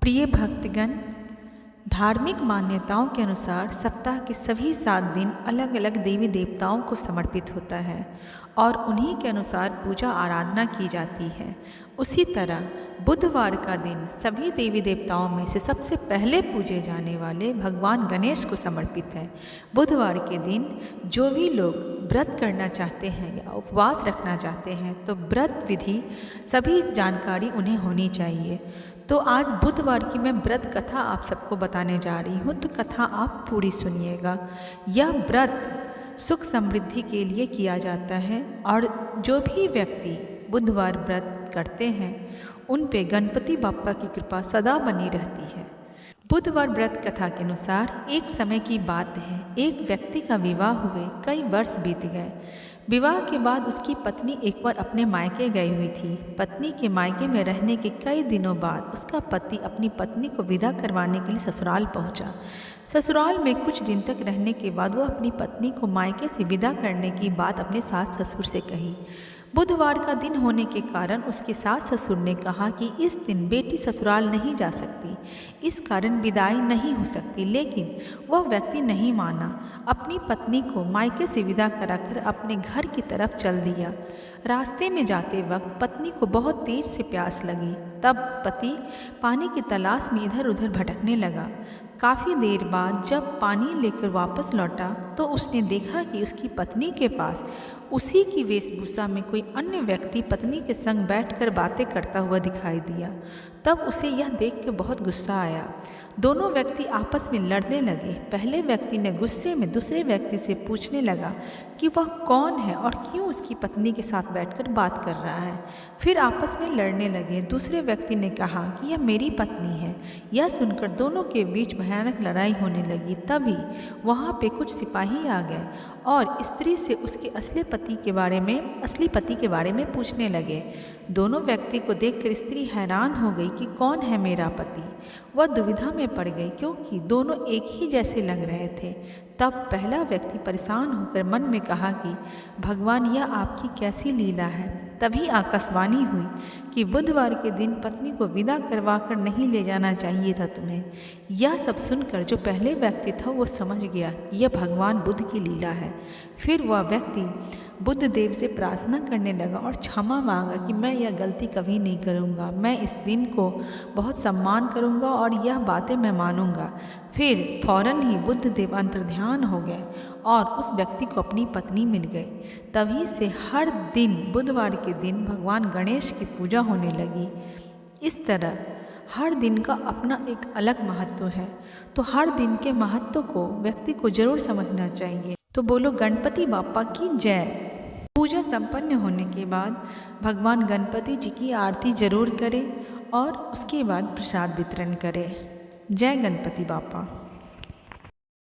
प्रिय भक्तगण, धार्मिक मान्यताओं के अनुसार सप्ताह के सभी 7 दिन अलग अलग देवी देवताओं को समर्पित होता है और उन्हीं के अनुसार पूजा आराधना की जाती है। उसी तरह बुधवार का दिन सभी देवी देवताओं में से सबसे पहले पूजे जाने वाले भगवान गणेश को समर्पित है। बुधवार के दिन जो भी लोग व्रत करना चाहते हैं या उपवास रखना चाहते हैं तो व्रत विधि सभी जानकारी उन्हें होनी चाहिए। तो आज बुधवार की मैं व्रत कथा आप सबको बताने जा रही हूँ, तो कथा आप पूरी सुनिएगा। यह व्रत सुख समृद्धि के लिए किया जाता है और जो भी व्यक्ति बुधवार व्रत करते हैं उन पे गणपति बाप्पा की कृपा सदा बनी रहती है। बुधवार व्रत कथा के अनुसार एक समय की बात है, एक व्यक्ति का विवाह हुए कई वर्ष बीत गए। विवाह के बाद उसकी पत्नी एक बार अपने मायके गई हुई थी। पत्नी के मायके में रहने के कई दिनों बाद उसका पति अपनी पत्नी को विदा करवाने के लिए ससुराल पहुंचा। ससुराल में कुछ दिन तक रहने के बाद वो अपनी पत्नी को मायके से विदा करने की बात अपने सास ससुर से कही। बुधवार का दिन होने के कारण उसके सास ससुर ने कहा कि इस दिन बेटी ससुराल नहीं जा सकती, इस कारण विदाई नहीं हो सकती। लेकिन वह व्यक्ति नहीं माना, अपनी पत्नी को मायके से विदा कराकर अपने घर की तरफ चल दिया। रास्ते में जाते वक्त पत्नी को बहुत तेज से प्यास लगी। तब पति पानी की तलाश में इधर उधर भटकने लगा। काफ़ी देर बाद जब पानी लेकर वापस लौटा तो उसने देखा कि उसकी पत्नी के पास उसी की वेशभूषा में कोई अन्य व्यक्ति पत्नी के संग बैठकर बातें करता हुआ दिखाई दिया। तब उसे यह देख कर बहुत गुस्सा आया। दोनों व्यक्ति आपस में लड़ने लगे। पहले व्यक्ति ने गुस्से में दूसरे व्यक्ति से पूछने लगा कि वह कौन है और क्यों उसकी पत्नी के साथ बैठकर बात कर रहा है। फिर आपस में लड़ने लगे। दूसरे व्यक्ति ने कहा कि यह मेरी पत्नी है। यह सुनकर दोनों के बीच भयानक लड़ाई होने लगी। तभी वहाँ पे कुछ सिपाही आ गए और स्त्री से उसके असली पति के बारे में पूछने लगे। दोनों व्यक्ति को देखकर स्त्री हैरान हो गई कि कौन है मेरा पति। वह दुविधा में पड़ गई क्योंकि दोनों एक ही जैसे लग रहे थे। तब पहला व्यक्ति परेशान होकर मन में कहा कि भगवान, यह आपकी कैसी लीला है। तभी आकाशवाणी हुई कि बुधवार के दिन पत्नी को विदा करवा कर नहीं ले जाना चाहिए था तुम्हें। यह सब सुनकर जो पहले व्यक्ति था वो समझ गया कि यह भगवान बुद्ध की लीला है। फिर वह व्यक्ति बुद्ध देव से प्रार्थना करने लगा और क्षमा मांगा कि मैं यह गलती कभी नहीं करूँगा, मैं इस दिन को बहुत सम्मान करूँगा और यह बातें मैं मानूँगा। फिर फौरन ही बुद्ध देव अंतर्ध्यान हो गए और उस व्यक्ति को अपनी पत्नी मिल गई। तभी से हर दिन बुधवार के दिन भगवान गणेश की पूजा होने लगी। इस तरह हर दिन का अपना एक अलग महत्व है, तो हर दिन के महत्व को व्यक्ति को जरूर समझना चाहिए। तो बोलो गणपति बाप्पा की जय। पूजा संपन्न होने के बाद भगवान गणपति जी की आरती जरूर करें और उसके बाद प्रसाद वितरण करें। जय गणपति बाप्पा।